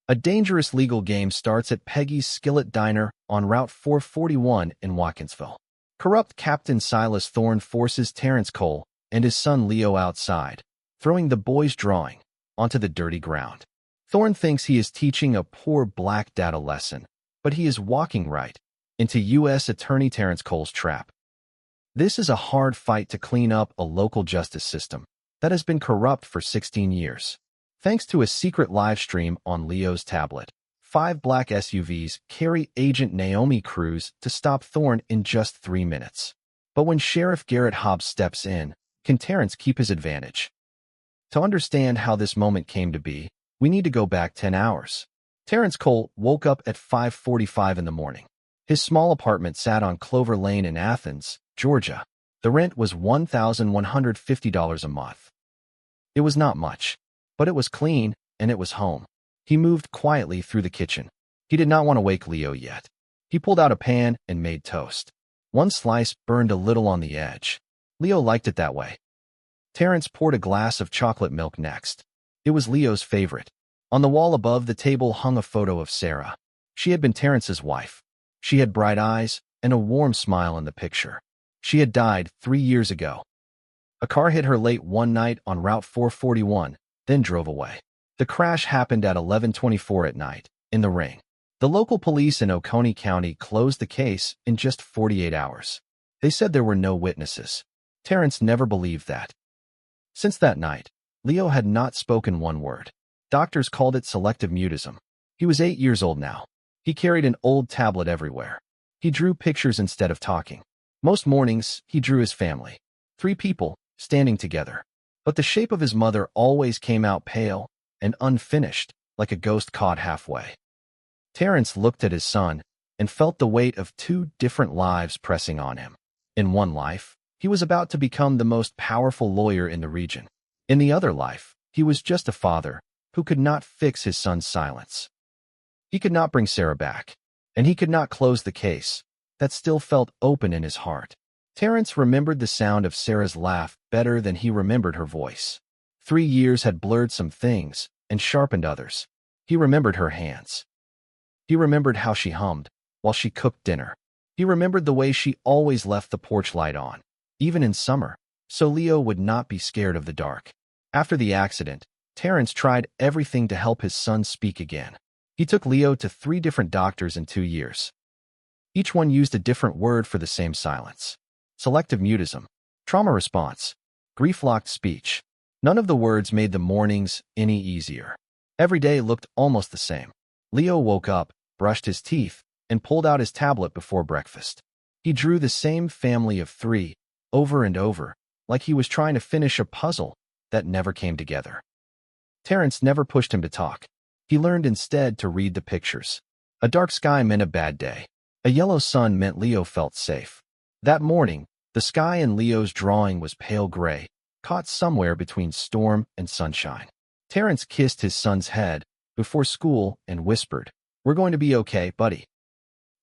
A dangerous legal game starts at Peggy's Skillet Diner on Route 441 in Watkinsville. Corrupt Captain Silas Thorne forces Terrence Cole and his son Leo outside, throwing the boy's drawing onto the dirty ground. Thorne thinks he is teaching a poor black dad a lesson, but he is walking right into U.S. Attorney Terrence Cole's trap. This is a hard fight to clean up a local justice system that has been corrupt for 16 years. Thanks to a secret live stream on Leo's tablet, 5 black SUVs carry Agent Naomi Cruz to stop Thorne in just 3 minutes. But when Sheriff Garrett Hobbs steps in, can Terrence keep his advantage? To understand how this moment came to be, we need to go back 10 hours. Terrence Cole woke up at 5:45 in the morning. His small apartment sat on Clover Lane in Athens, Georgia. The rent was $1,150 a month. It was not much, but it was clean, and it was home. He moved quietly through the kitchen. He did not want to wake Leo yet. He pulled out a pan and made toast. One slice burned a little on the edge. Leo liked it that way. Terrence poured a glass of chocolate milk next. It was Leo's favorite. On the wall above the table hung a photo of Sarah. She had been Terrence's wife. She had bright eyes and a warm smile in the picture. She had died 3 years ago. A car hit her late one night on Route 441, then drove away. The crash happened at 11:24 at night, in the ring. The local police in Oconee County closed the case in just 48 hours. They said there were no witnesses. Terrence never believed that. Since that night, Leo had not spoken one word. Doctors called it selective mutism. He was 8 years old now. He carried an old tablet everywhere. He drew pictures instead of talking. Most mornings, he drew his family. 3 people, standing together. But the shape of his mother always came out pale and unfinished, like a ghost caught halfway. Terrence looked at his son and felt the weight of 2 different lives pressing on him. In one life, he was about to become the most powerful lawyer in the region. In the other life, he was just a father who could not fix his son's silence. He could not bring Sarah back, and he could not close the case that still felt open in his heart. Terrence remembered the sound of Sarah's laugh better than he remembered her voice. 3 years had blurred some things and sharpened others. He remembered her hands. He remembered how she hummed while she cooked dinner. He remembered the way she always left the porch light on, even in summer, so Leo would not be scared of the dark. After the accident, Terrence tried everything to help his son speak again. He took Leo to 3 different doctors in 2 years. Each one used a different word for the same silence. Selective mutism, trauma response, grief-locked speech. None of the words made the mornings any easier. Every day looked almost the same. Leo woke up, brushed his teeth, and pulled out his tablet before breakfast. He drew the same family of 3, over and over, like he was trying to finish a puzzle that never came together. Terrence never pushed him to talk. He learned instead to read the pictures. A dark sky meant a bad day. A yellow sun meant Leo felt safe. That morning, the sky in Leo's drawing was pale gray, caught somewhere between storm and sunshine. Terrence kissed his son's head before school and whispered, "We're going to be okay, buddy."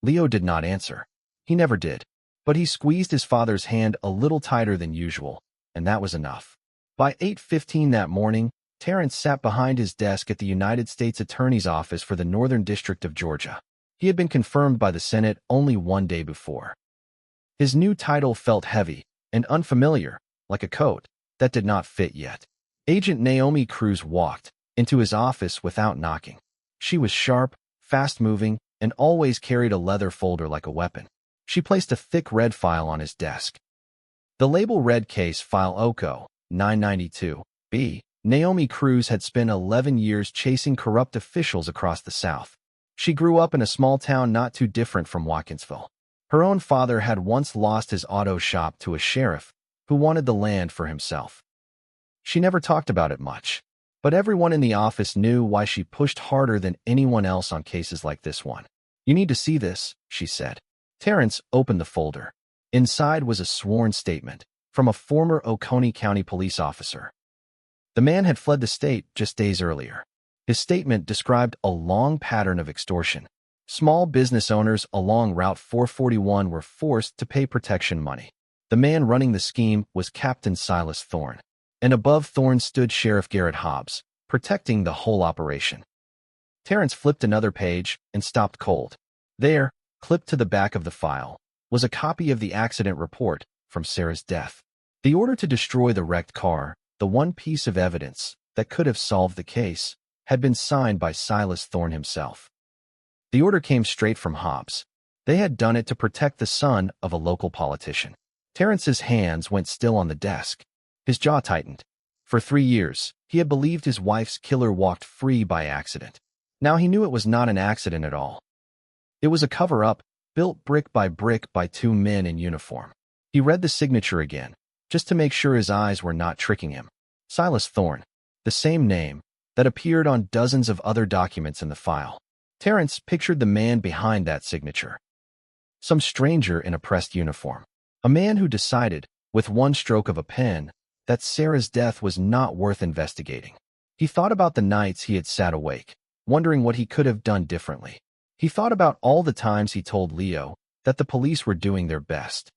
Leo did not answer. He never did. But he squeezed his father's hand a little tighter than usual, and that was enough. By 8:15 that morning, Terrence sat behind his desk at the United States Attorney's Office for the Northern District of Georgia. He had been confirmed by the Senate only one day before. His new title felt heavy and unfamiliar, like a coat that did not fit yet. Agent Naomi Cruz walked into his office without knocking. She was sharp, fast-moving, and always carried a leather folder like a weapon. She placed a thick red file on his desk. The label read Case File OCO 992-B. Naomi Cruz had spent 11 years chasing corrupt officials across the South. She grew up in a small town not too different from Watkinsville. Her own father had once lost his auto shop to a sheriff who wanted the land for himself. She never talked about it much, but everyone in the office knew why she pushed harder than anyone else on cases like this one. "You need to see this," she said. Terrence opened the folder. Inside was a sworn statement from a former Oconee County police officer. The man had fled the state just days earlier. His statement described a long pattern of extortion. Small business owners along Route 441 were forced to pay protection money. The man running the scheme was Captain Silas Thorne, and above Thorne stood Sheriff Garrett Hobbs, protecting the whole operation. Terrence flipped another page and stopped cold. There, clipped to the back of the file, was a copy of the accident report from Sarah's death. The order to destroy the wrecked car, the one piece of evidence that could have solved the case, had been signed by Silas Thorne himself. The order came straight from Hobbs. They had done it to protect the son of a local politician. Terrence's hands went still on the desk. His jaw tightened. For 3 years, he had believed his wife's killer walked free by accident. Now he knew it was not an accident at all. It was a cover-up, built brick by 2 men in uniform. He read the signature again, just to make sure his eyes were not tricking him. Silas Thorne, the same name that appeared on dozens of other documents in the file. Terrence pictured the man behind that signature. Some stranger in a pressed uniform. A man who decided, with one stroke of a pen, that Sarah's death was not worth investigating. He thought about the nights he had sat awake, wondering what he could have done differently. He thought about all the times he told Leo that the police were doing their best.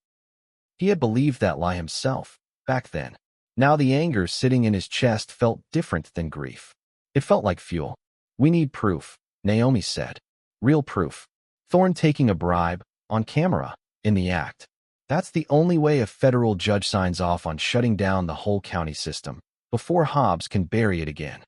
He had believed that lie himself, back then. Now the anger sitting in his chest felt different than grief. It felt like fuel. "We need proof," Naomi said. "Real proof. Thorne taking a bribe, on camera, in the act. That's the only way a federal judge signs off on shutting down the whole county system, before Hobbs can bury it again."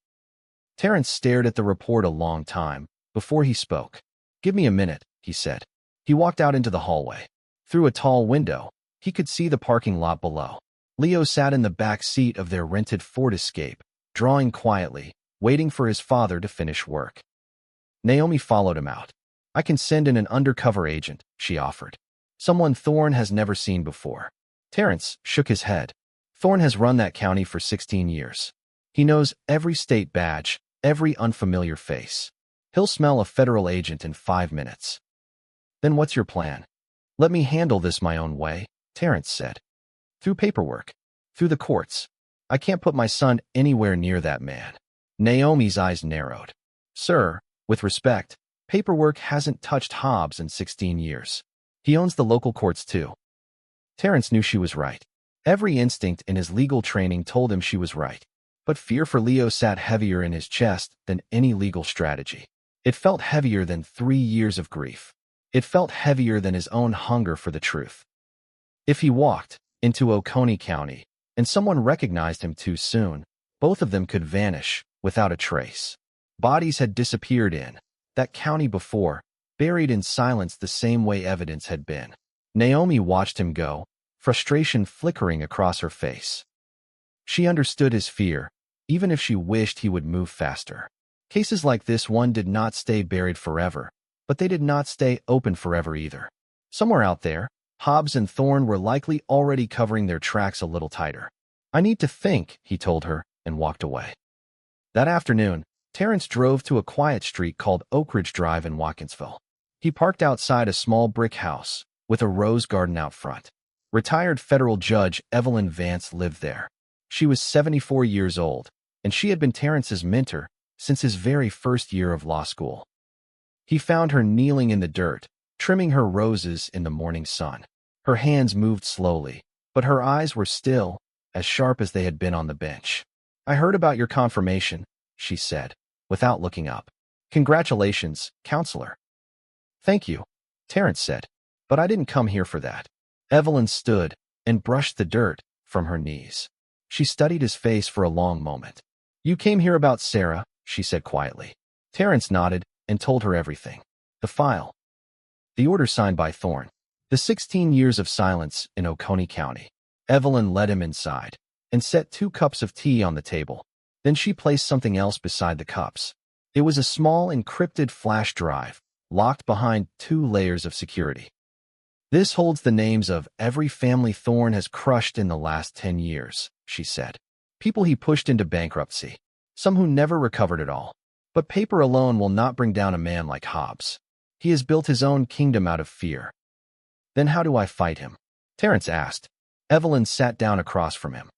Terrence stared at the report a long time, before he spoke. "Give me a minute," he said. He walked out into the hallway. Through a tall window, he could see the parking lot below. Leo sat in the back seat of their rented Ford Escape, drawing quietly, waiting for his father to finish work. Naomi followed him out. "I can send in an undercover agent," she offered. "Someone Thorne has never seen before." Terrence shook his head. "Thorne has run that county for 16 years. He knows every state badge, every unfamiliar face. He'll smell a federal agent in 5 minutes." "Then what's your plan?" "Let me handle this my own way," Terrence said. "Through paperwork. Through the courts. I can't put my son anywhere near that man." Naomi's eyes narrowed. "Sir, with respect, paperwork hasn't touched Hobbs in 16 years. He owns the local courts too." Terrence knew she was right. Every instinct in his legal training told him she was right. But fear for Leo sat heavier in his chest than any legal strategy. It felt heavier than 3 years of grief. It felt heavier than his own hunger for the truth. If he walked into Oconee County and someone recognized him too soon, both of them could vanish without a trace. Bodies had disappeared in that county before, buried in silence the same way evidence had been. Naomi watched him go, frustration flickering across her face. She understood his fear, even if she wished he would move faster. Cases like this one did not stay buried forever, but they did not stay open forever either. Somewhere out there, Hobbs and Thorne were likely already covering their tracks a little tighter. "I need to think," he told her, and walked away. That afternoon, Terrence drove to a quiet street called Oak Ridge Drive in Watkinsville. He parked outside a small brick house with a rose garden out front. Retired federal judge Evelyn Vance lived there. She was 74 years old, and she had been Terrence's mentor since his very first year of law school. He found her kneeling in the dirt, trimming her roses in the morning sun. Her hands moved slowly, but her eyes were still, as sharp as they had been on the bench. "I heard about your confirmation," she said, without looking up. "Congratulations, counselor." "Thank you," Terrence said, "but I didn't come here for that." Evelyn stood and brushed the dirt from her knees. She studied his face for a long moment. "You came here about Sarah," she said quietly. Terrence nodded and told her everything. The file. The order signed by Thorne. The 16 years of silence in Oconee County. Evelyn led him inside and set 2 cups of tea on the table. Then she placed something else beside the cups. It was a small encrypted flash drive, locked behind 2 layers of security. "This holds the names of every family Thorne has crushed in the last 10 years, she said. "People he pushed into bankruptcy. Some who never recovered at all. But paper alone will not bring down a man like Hobbs. He has built his own kingdom out of fear." "Then how do I fight him?" Terrence asked. Evelyn sat down across from him.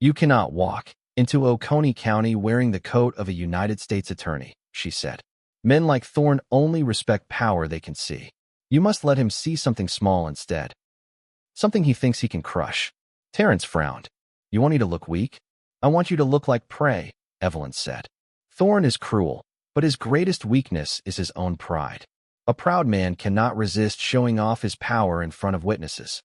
"You cannot walk into Oconee County wearing the coat of a United States attorney," she said. "Men like Thorne only respect power they can see. You must let him see something small instead. Something he thinks he can crush." Terrence frowned. "You want me to look weak?" "I want you to look like prey," Evelyn said. "Thorne is cruel, But his greatest weakness is his own pride. A proud man cannot resist showing off his power in front of witnesses.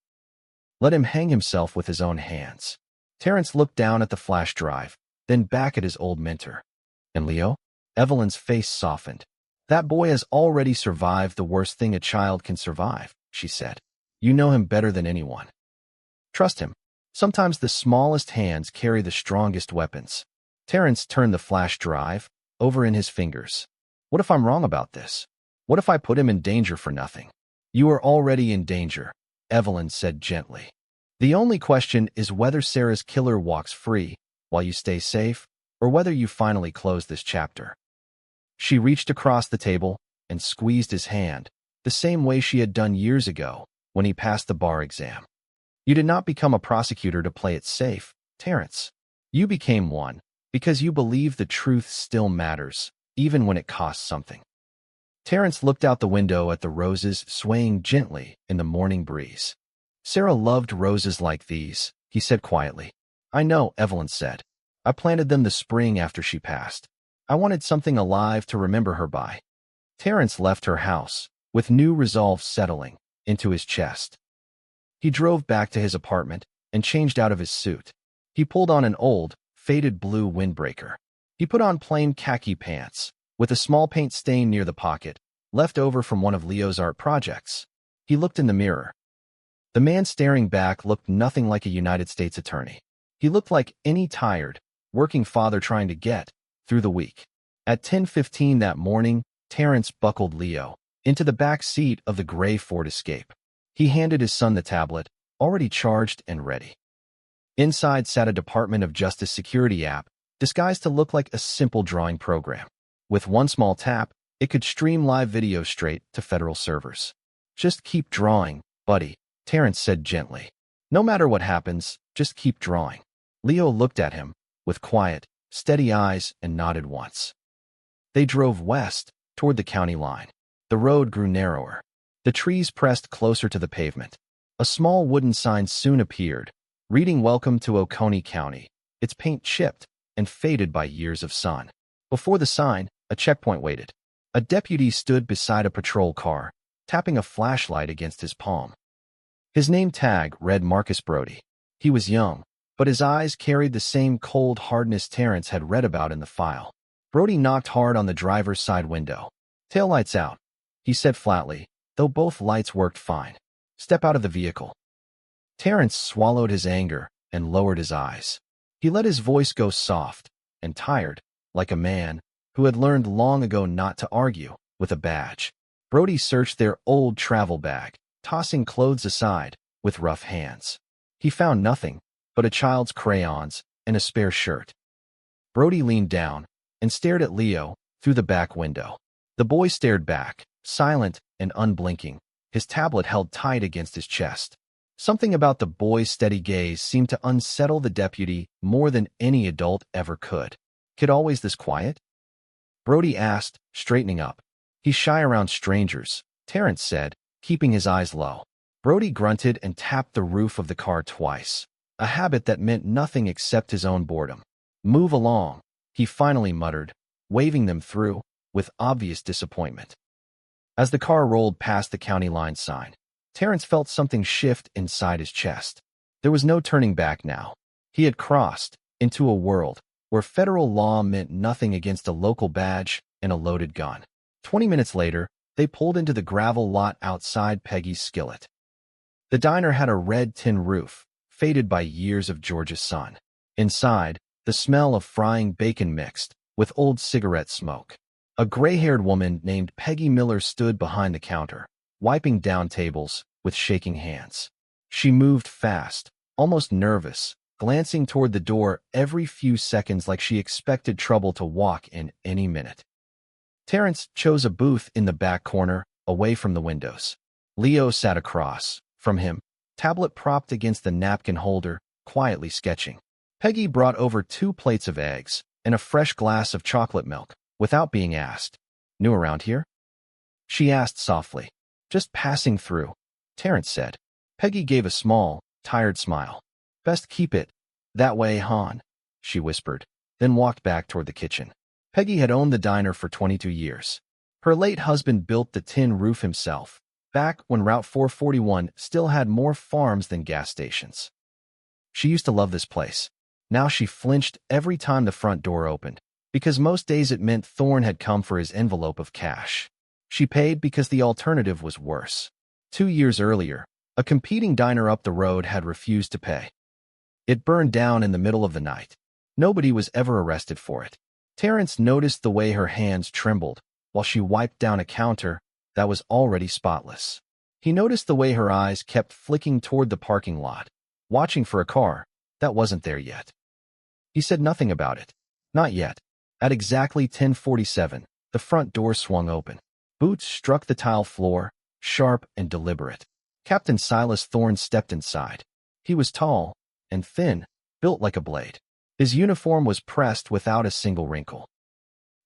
Let him hang himself with his own hands. Terrence looked down at the flash drive, then back at his old mentor. And Leo? Evelyn's face softened. That boy has already survived the worst thing a child can survive, she said. You know him better than anyone. Trust him. Sometimes the smallest hands carry the strongest weapons. Terrence turned the flash drive over in his fingers. What if I'm wrong about this? What if I put him in danger for nothing? You are already in danger, Evelyn said gently. The only question is whether Sarah's killer walks free while you stay safe, or whether you finally close this chapter. She reached across the table and squeezed his hand, the same way she had done years ago when he passed the bar exam. You did not become a prosecutor to play it safe, Terrence. You became one because you believe the truth still matters, even when it costs something. Terrence looked out the window at the roses swaying gently in the morning breeze. Sarah loved roses like these, he said quietly. I know, Evelyn said. I planted them the spring after she passed. I wanted something alive to remember her by. Terrence left her house, with new resolve settling into his chest. He drove back to his apartment and changed out of his suit. He pulled on an old, faded blue windbreaker. He put on plain khaki pants, with a small paint stain near the pocket, left over from one of Leo's art projects. He looked in the mirror. The man staring back looked nothing like a United States attorney. He looked like any tired, working father trying to get through the week. At 10:15 that morning, Terrence buckled Leo into the back seat of the gray Ford Escape. He handed his son the tablet, already charged and ready. Inside sat a Department of Justice security app, disguised to look like a simple drawing program. With one small tap, it could stream live video straight to federal servers. Just keep drawing, buddy, Terrence said gently. No matter what happens, just keep drawing. Leo looked at him with quiet, steady eyes and nodded once. They drove west, toward the county line. The road grew narrower. The trees pressed closer to the pavement. A small wooden sign soon appeared, reading Welcome to Oconee County, its paint chipped and faded by years of sun. Before the sign, a checkpoint waited. A deputy stood beside a patrol car, tapping a flashlight against his palm. His name tag read Marcus Brody. He was young, but his eyes carried the same cold hardness Terrence had read about in the file. Brody knocked hard on the driver's side window. Taillights out, he said flatly, though both lights worked fine. Step out of the vehicle. Terrence swallowed his anger and lowered his eyes. He let his voice go soft and tired, like a man who had learned long ago not to argue with a badge. Brody searched their old travel bag, tossing clothes aside with rough hands. He found nothing but a child's crayons and a spare shirt. Brody leaned down and stared at Leo through the back window. The boy stared back, silent and unblinking, his tablet held tight against his chest. Something about the boy's steady gaze seemed to unsettle the deputy more than any adult ever could. Kid always this quiet? Brody asked, straightening up. He's shy around strangers, Terrence said, keeping his eyes low. Brody grunted and tapped the roof of the car twice, a habit that meant nothing except his own boredom. Move along, he finally muttered, waving them through, with obvious disappointment. As the car rolled past the county line sign, Terrence felt something shift inside his chest. There was no turning back now. He had crossed into a world where federal law meant nothing against a local badge and a loaded gun. 20 minutes later, they pulled into the gravel lot outside Peggy's Skillet. The diner had a red tin roof, faded by years of Georgia's sun. Inside, the smell of frying bacon mixed with old cigarette smoke. A gray-haired woman named Peggy Miller stood behind the counter, wiping down tables with shaking hands. She moved fast, almost nervous, glancing toward the door every few seconds like she expected trouble to walk in any minute. Terrence chose a booth in the back corner, away from the windows. Leo sat across from him, tablet propped against the napkin holder, quietly sketching. Peggy brought over 2 plates of eggs and a fresh glass of chocolate milk, without being asked. New around here? She asked softly. Just passing through, Terrence said. Peggy gave a small, tired smile. Best keep it that way, hon, she whispered, then walked back toward the kitchen. Peggy had owned the diner for 22 years. Her late husband built the tin roof himself, back when Route 441 still had more farms than gas stations. She used to love this place. Now she flinched every time the front door opened, because most days it meant Thorne had come for his envelope of cash. She paid because the alternative was worse. 2 years earlier, a competing diner up the road had refused to pay. It burned down in the middle of the night. Nobody was ever arrested for it. Terrence noticed the way her hands trembled while she wiped down a counter that was already spotless. He noticed the way her eyes kept flicking toward the parking lot, watching for a car that wasn't there yet. He said nothing about it. Not yet. At exactly 10:47, the front door swung open. Boots struck the tile floor, sharp and deliberate. Captain Silas Thorne stepped inside. He was tall and thin, built like a blade. His uniform was pressed without a single wrinkle.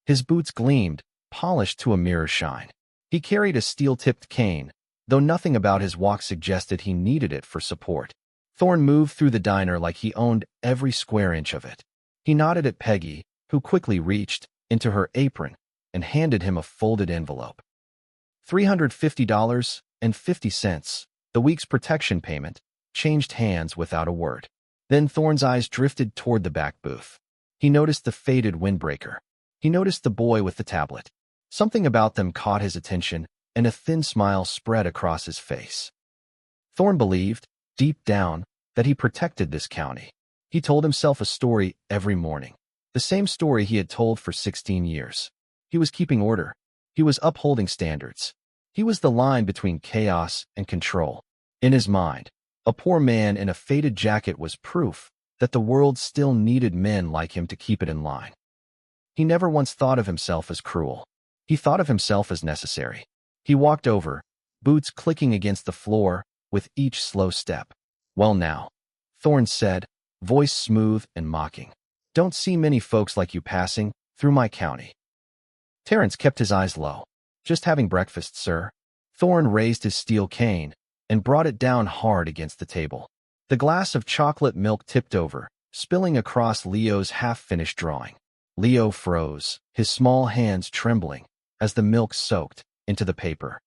His boots gleamed, polished to a mirror shine. He carried a steel-tipped cane, though nothing about his walk suggested he needed it for support. Thorne moved through the diner like he owned every square inch of it. He nodded at Peggy, who quickly reached into her apron and handed him a folded envelope. $350.50, the week's protection payment, changed hands without a word. Then Thorne's eyes drifted toward the back booth. He noticed the faded windbreaker. He noticed the boy with the tablet. Something about them caught his attention, and a thin smile spread across his face. Thorne believed, deep down, that he protected this county. He told himself a story every morning. The same story he had told for 16 years. He was keeping order. He was upholding standards. He was the line between chaos and control. In his mind, a poor man in a faded jacket was proof that the world still needed men like him to keep it in line. He never once thought of himself as cruel. He thought of himself as necessary. He walked over, boots clicking against the floor with each slow step. "Well now," Thorne said, voice smooth and mocking. "Don't see many folks like you passing through my county." Terrence kept his eyes low. "Just having breakfast, sir." Thorne raised his steel cane and brought it down hard against the table. The glass of chocolate milk tipped over, spilling across Leo's half-finished drawing. Leo froze, his small hands trembling as the milk soaked into the paper.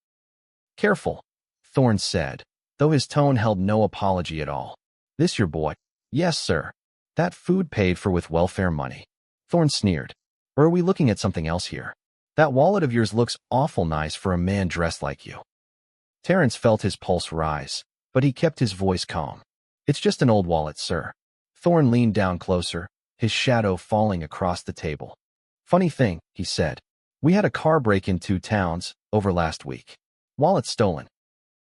"Careful," Thorne said, though his tone held no apology at all. "This your boy?" "Yes, sir. That food paid for with welfare money." Thorne sneered. "Or are we looking at something else here? That wallet of yours looks awful nice for a man dressed like you." Terrence felt his pulse rise, but he kept his voice calm. "It's just an old wallet, sir." Thorne leaned down closer, his shadow falling across the table. "Funny thing," he said. "We had a car break in 2 towns over last week. Wallet stolen.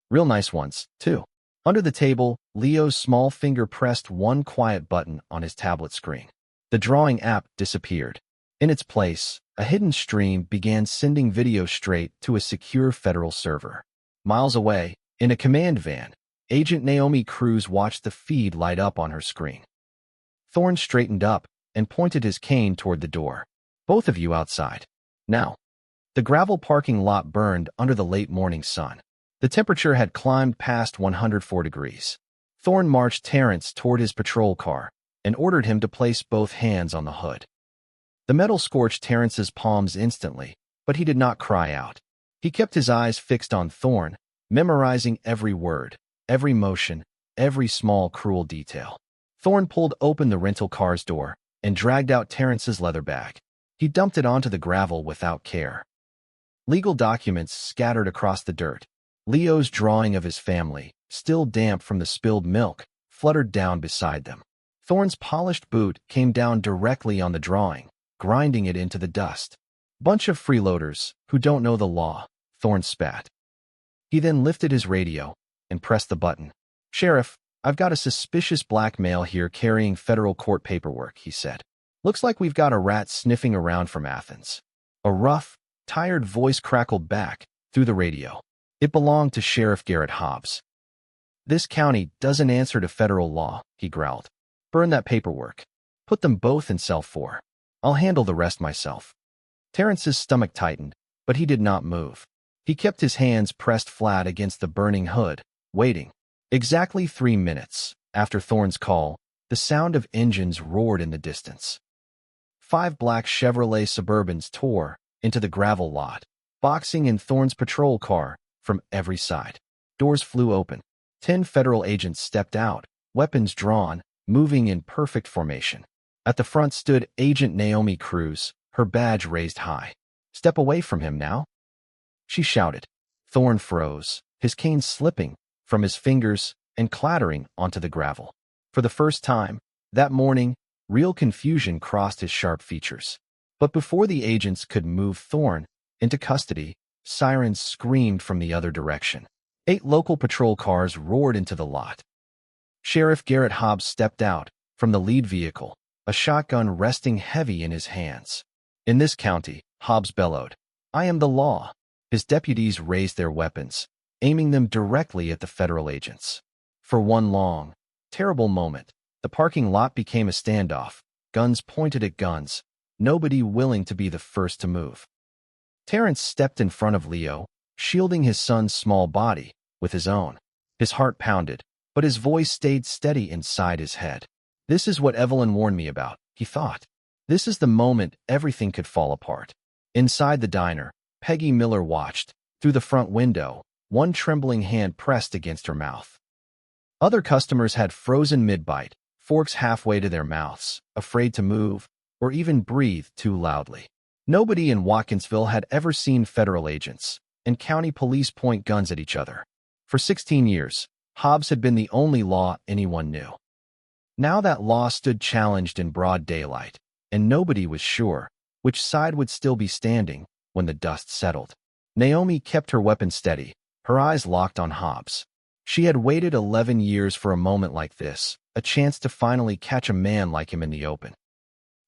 Real nice ones, too." Under the table, Leo's small finger pressed one quiet button on his tablet screen. The drawing app disappeared. In its place, a hidden stream began sending video straight to a secure federal server. Miles away, in a command van, Agent Naomi Cruz watched the feed light up on her screen. Thorne straightened up and pointed his cane toward the door. "Both of you outside. Now." The gravel parking lot burned under the late morning sun. The temperature had climbed past 104 degrees. Thorne marched Terrence toward his patrol car and ordered him to place both hands on the hood. The metal scorched Terrence's palms instantly, but he did not cry out. He kept his eyes fixed on Thorne, memorizing every word, every motion, every small cruel detail. Thorne pulled open the rental car's door and dragged out Terrence's leather bag. He dumped it onto the gravel without care. Legal documents scattered across the dirt. Leo's drawing of his family, still damp from the spilled milk, fluttered down beside them. Thorne's polished boot came down directly on the drawing, grinding it into the dust. "Bunch of freeloaders who don't know the law," Thorne spat. He then lifted his radio and pressed the button. "Sheriff, I've got a suspicious black male here carrying federal court paperwork," he said. "Looks like we've got a rat sniffing around from Athens." A rough, tired voice crackled back through the radio. It belonged to Sheriff Garrett Hobbs. "This county doesn't answer to federal law," he growled. "Burn that paperwork. Put them both in cell 4. I'll handle the rest myself." Terrence's stomach tightened, but he did not move. He kept his hands pressed flat against the burning hood, waiting. Exactly 3 minutes after Thorne's call, the sound of engines roared in the distance. 5 black Chevrolet Suburbans tore into the gravel lot, boxing in Thorne's patrol car from every side. Doors flew open. 10 federal agents stepped out, weapons drawn, moving in perfect formation. At the front stood Agent Naomi Cruz, her badge raised high. "Step away from him now," she shouted. Thorne froze, his cane slipping from his fingers and clattering onto the gravel. For the first time that morning, real confusion crossed his sharp features. But before the agents could move Thorne into custody, sirens screamed from the other direction. 8 local patrol cars roared into the lot. Sheriff Garrett Hobbs stepped out from the lead vehicle, a shotgun resting heavy in his hands. "In this county," Hobbs bellowed, "I am the law." His deputies raised their weapons, aiming them directly at the federal agents. For one long, terrible moment, the parking lot became a standoff, guns pointed at guns, nobody willing to be the first to move. Terrence stepped in front of Leo, shielding his son's small body with his own. His heart pounded, but his voice stayed steady inside his head. "This is what Evelyn warned me about," he thought. "This is the moment everything could fall apart." Inside the diner, Peggy Miller watched, through the front window, one trembling hand pressed against her mouth. Other customers had frozen mid-bite, forks halfway to their mouths, afraid to move or even breathe too loudly. Nobody in Watkinsville had ever seen federal agents and county police point guns at each other. For 16 years, Hobbs had been the only law anyone knew. Now that law stood challenged in broad daylight, and nobody was sure which side would still be standing when the dust settled. Naomi kept her weapon steady, her eyes locked on Hobbs. She had waited 11 years for a moment like this, a chance to finally catch a man like him in the open.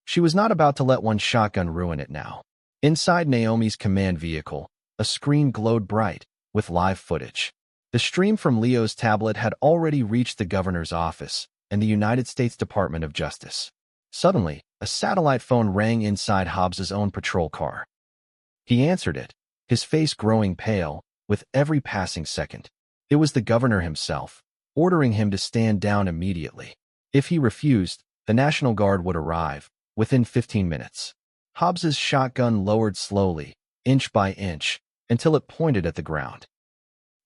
She was not about to let one shotgun ruin it now. Inside Naomi's command vehicle, a screen glowed bright with live footage. The stream from Leo's tablet had already reached the governor's office and the United States Department of Justice. Suddenly, a satellite phone rang inside Hobbs's own patrol car. He answered it, his face growing pale with every passing second. It was the governor himself, ordering him to stand down immediately. If he refused, the National Guard would arrive within 15 minutes. Hobbs's shotgun lowered slowly, inch by inch, until it pointed at the ground.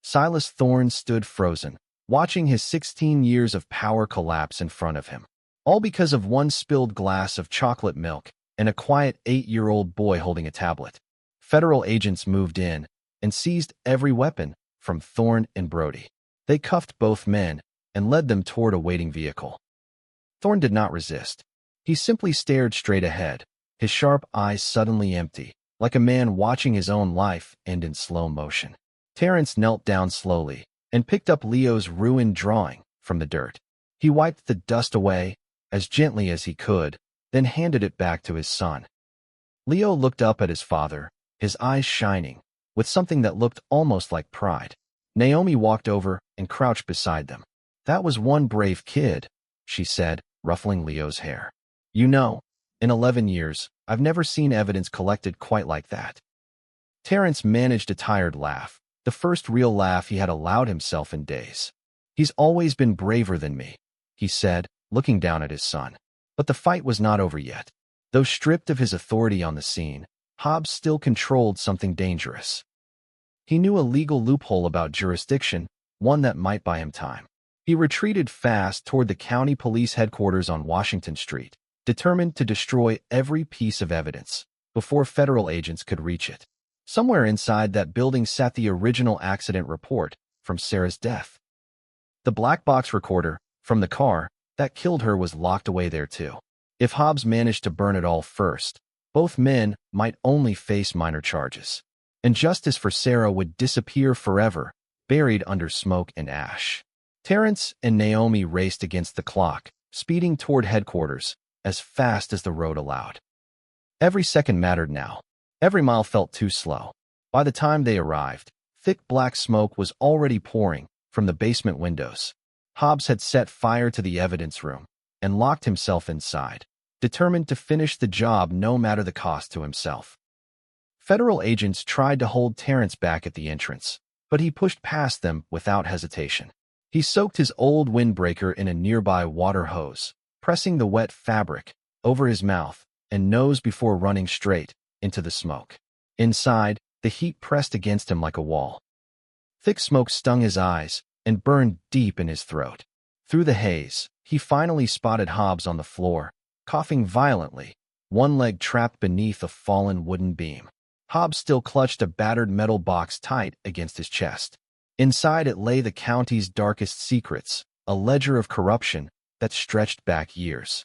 Silas Thorne stood frozen, watching his 16 years of power collapse in front of him. All because of one spilled glass of chocolate milk and a quiet 8-year-old boy holding a tablet. Federal agents moved in and seized every weapon from Thorne and Brody. They cuffed both men and led them toward a waiting vehicle. Thorne did not resist. He simply stared straight ahead, his sharp eyes suddenly empty, like a man watching his own life end in slow motion. Terrence knelt down slowly and picked up Leo's ruined drawing from the dirt. He wiped the dust away as gently as he could, then handed it back to his son. Leo looked up at his father, his eyes shining, with something that looked almost like pride. Naomi walked over and crouched beside them. "That was one brave kid," she said, ruffling Leo's hair. "You know, in 11 years, I've never seen evidence collected quite like that." Terrence managed a tired laugh, the first real laugh he had allowed himself in days. "He's always been braver than me," he said, looking down at his son. But the fight was not over yet. Though stripped of his authority on the scene, Hobbs still controlled something dangerous. He knew a legal loophole about jurisdiction, one that might buy him time. He retreated fast toward the county police headquarters on Washington Street, determined to destroy every piece of evidence before federal agents could reach it. Somewhere inside that building sat the original accident report from Sarah's death. The black box recorder from the car that killed her was locked away there too. If Hobbs managed to burn it all first, both men might only face minor charges, and justice for Sarah would disappear forever, buried under smoke and ash. Terrence and Naomi raced against the clock, speeding toward headquarters as fast as the road allowed. Every second mattered now. Every mile felt too slow. By the time they arrived, thick black smoke was already pouring from the basement windows. Hobbs had set fire to the evidence room and locked himself inside, determined to finish the job no matter the cost to himself. Federal agents tried to hold Terrence back at the entrance, but he pushed past them without hesitation. He soaked his old windbreaker in a nearby water hose, pressing the wet fabric over his mouth and nose before running straight into the smoke. Inside, the heat pressed against him like a wall. Thick smoke stung his eyes and burned deep in his throat. Through the haze, he finally spotted Hobbs on the floor, coughing violently, one leg trapped beneath a fallen wooden beam. Hobbs still clutched a battered metal box tight against his chest. Inside it lay the county's darkest secrets, a ledger of corruption that stretched back years.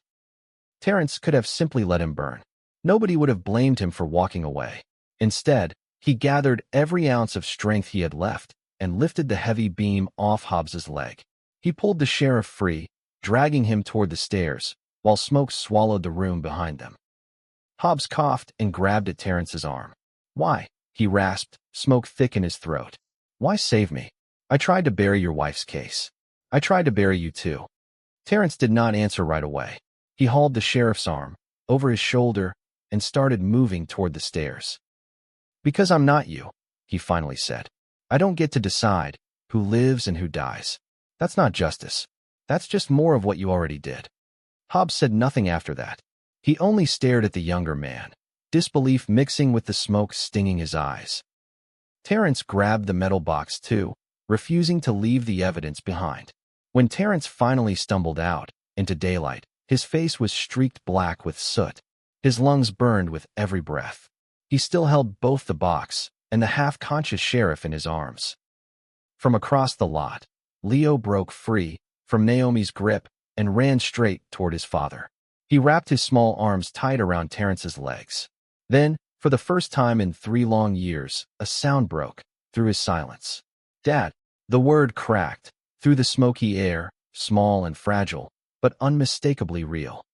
Terrence could have simply let him burn. Nobody would have blamed him for walking away. Instead, he gathered every ounce of strength he had left and lifted the heavy beam off Hobbs's leg. He pulled the sheriff free, dragging him toward the stairs, while smoke swallowed the room behind them. Hobbs coughed and grabbed at Terrence's arm. "Why?" he rasped, smoke thick in his throat. "Why save me? I tried to bury your wife's case. I tried to bury you too." Terrence did not answer right away. He hauled the sheriff's arm over his shoulder and started moving toward the stairs. "Because I'm not you," he finally said. "I don't get to decide who lives and who dies. That's not justice. That's just more of what you already did." Hobbs said nothing after that. He only stared at the younger man, disbelief mixing with the smoke stinging his eyes. Terrence grabbed the metal box too, refusing to leave the evidence behind. When Terrence finally stumbled out into daylight, his face was streaked black with soot. His lungs burned with every breath. He still held both the box and the half-conscious sheriff in his arms. From across the lot, Leo broke free from Naomi's grip and ran straight toward his father. He wrapped his small arms tight around Terrence's legs. Then, for the first time in 3 long years, a sound broke through his silence. "Dad!" The word cracked through the smoky air, small and fragile, but unmistakably real.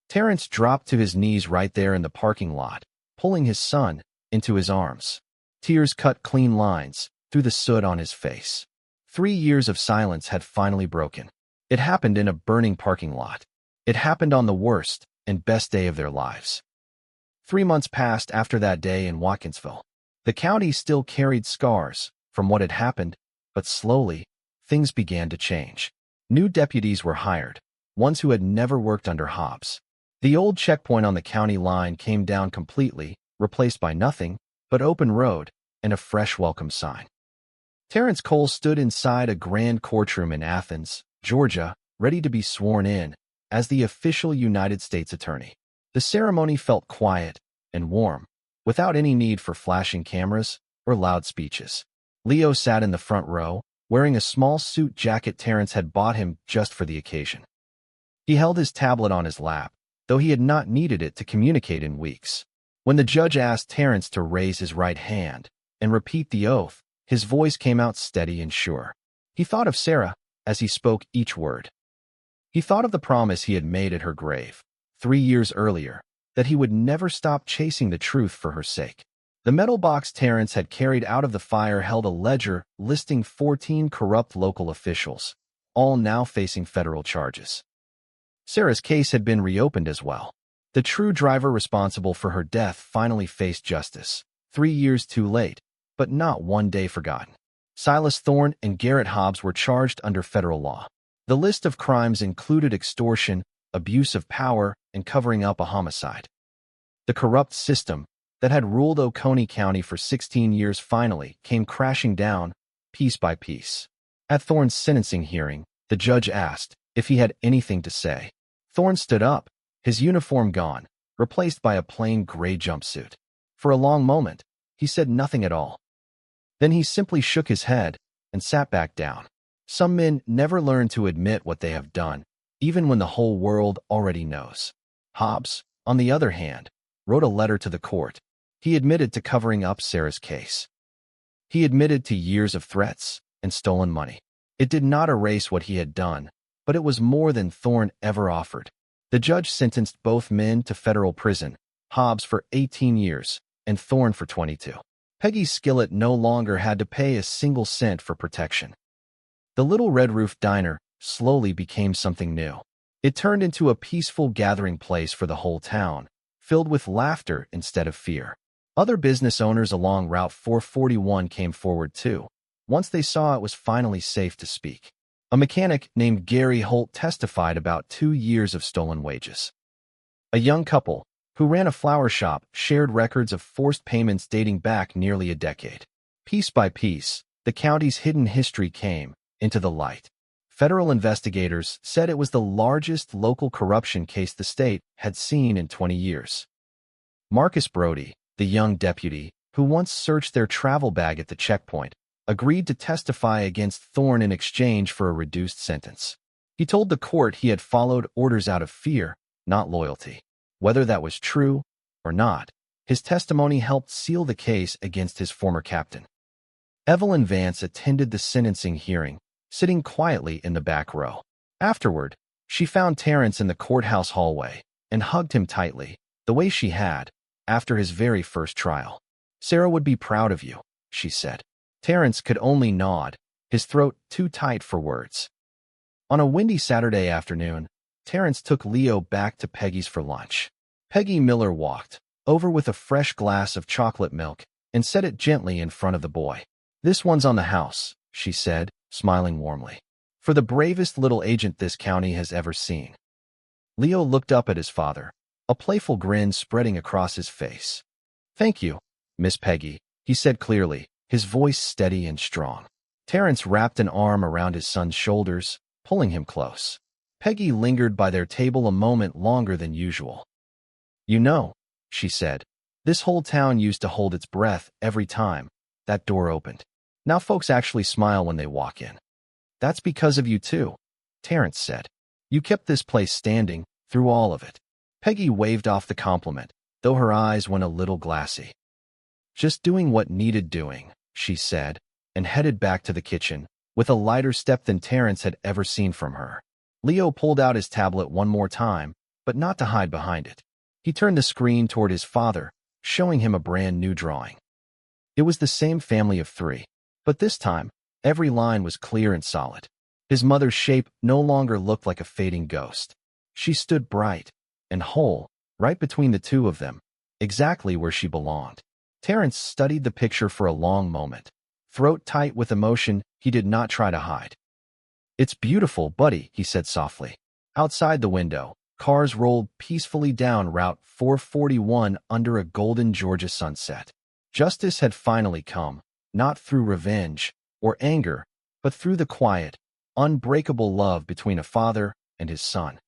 Terrence dropped to his knees right there in the parking lot, pulling his son into his arms. Tears cut clean lines through the soot on his face. 3 years of silence had finally broken. It happened in a burning parking lot. It happened on the worst and best day of their lives. 3 months passed after that day in Watkinsville. The county still carried scars from what had happened, but slowly, things began to change. New deputies were hired, ones who had never worked under Hobbs. The old checkpoint on the county line came down completely, replaced by nothing but open road and a fresh welcome sign. Terrence Cole stood inside a grand courtroom in Athens, Georgia, ready to be sworn in as the official United States Attorney. The ceremony felt quiet and warm, without any need for flashing cameras or loud speeches. Leo sat in the front row, wearing a small suit jacket Terrence had bought him just for the occasion. He held his tablet on his lap, though he had not needed it to communicate in weeks. When the judge asked Terrence to raise his right hand and repeat the oath, his voice came out steady and sure. He thought of Sarah as he spoke each word. He thought of the promise he had made at her grave 3 years earlier, that he would never stop chasing the truth for her sake. The metal box Terrence had carried out of the fire held a ledger listing 14 corrupt local officials, all now facing federal charges. Sarah's case had been reopened as well. The true driver responsible for her death finally faced justice, 3 years too late, but not 1 day forgotten. Silas Thorne and Garrett Hobbs were charged under federal law. The list of crimes included extortion, abuse of power, and covering up a homicide. The corrupt system that had ruled Oconee County for 16 years finally came crashing down, piece by piece. At Thorne's sentencing hearing, the judge asked if he had anything to say. Thorne stood up, his uniform gone, replaced by a plain gray jumpsuit. For a long moment, he said nothing at all. Then he simply shook his head and sat back down. Some men never learn to admit what they have done, even when the whole world already knows. Hobbs, on the other hand, wrote a letter to the court. He admitted to covering up Sarah's case. He admitted to years of threats and stolen money. It did not erase what he had done, but it was more than Thorne ever offered. The judge sentenced both men to federal prison, Hobbs for 18 years and Thorne for 22. Peggy Skillet no longer had to pay a single cent for protection. The little red-roofed diner slowly became something new. It turned into a peaceful gathering place for the whole town, filled with laughter instead of fear. Other business owners along Route 441 came forward too, once they saw it was finally safe to speak. A mechanic named Gary Holt testified about 2 years of stolen wages. A young couple, who ran a flower shop, shared records of forced payments dating back nearly a decade. Piece by piece, the county's hidden history came into the light. Federal investigators said it was the largest local corruption case the state had seen in 20 years. Marcus Brody, the young deputy, who once searched their travel bag at the checkpoint, agreed to testify against Thorne in exchange for a reduced sentence. He told the court he had followed orders out of fear, not loyalty. Whether that was true or not, his testimony helped seal the case against his former captain. Evelyn Vance attended the sentencing hearing, sitting quietly in the back row. Afterward, she found Terrence in the courthouse hallway and hugged him tightly, the way she had after his very first trial. "Sarah would be proud of you," she said. Terrence could only nod, his throat too tight for words. On a windy Saturday afternoon, Terrence took Leo back to Peggy's for lunch. Peggy Miller walked over with a fresh glass of chocolate milk and set it gently in front of the boy. "This one's on the house," she said, smiling warmly. "For the bravest little agent this county has ever seen." Leo looked up at his father, a playful grin spreading across his face. "Thank you, Miss Peggy," he said clearly, his voice steady and strong. Terrence wrapped an arm around his son's shoulders, pulling him close. Peggy lingered by their table a moment longer than usual. "You know," she said, "this whole town used to hold its breath every time that door opened. Now folks actually smile when they walk in." "That's because of you too," Terrence said. "You kept this place standing through all of it." Peggy waved off the compliment, though her eyes went a little glassy. "Just doing what needed doing," she said, and headed back to the kitchen, with a lighter step than Terrence had ever seen from her. Leo pulled out his tablet one more time, but not to hide behind it. He turned the screen toward his father, showing him a brand new drawing. It was the same family of three, but this time, every line was clear and solid. His mother's shape no longer looked like a fading ghost. She stood bright and whole, right between the two of them, exactly where she belonged. Terrence studied the picture for a long moment, throat tight with emotion he did not try to hide. "It's beautiful, buddy," he said softly. Outside the window, cars rolled peacefully down Route 441 under a golden Georgia sunset. Justice had finally come, not through revenge or anger, but through the quiet, unbreakable love between a father and his son.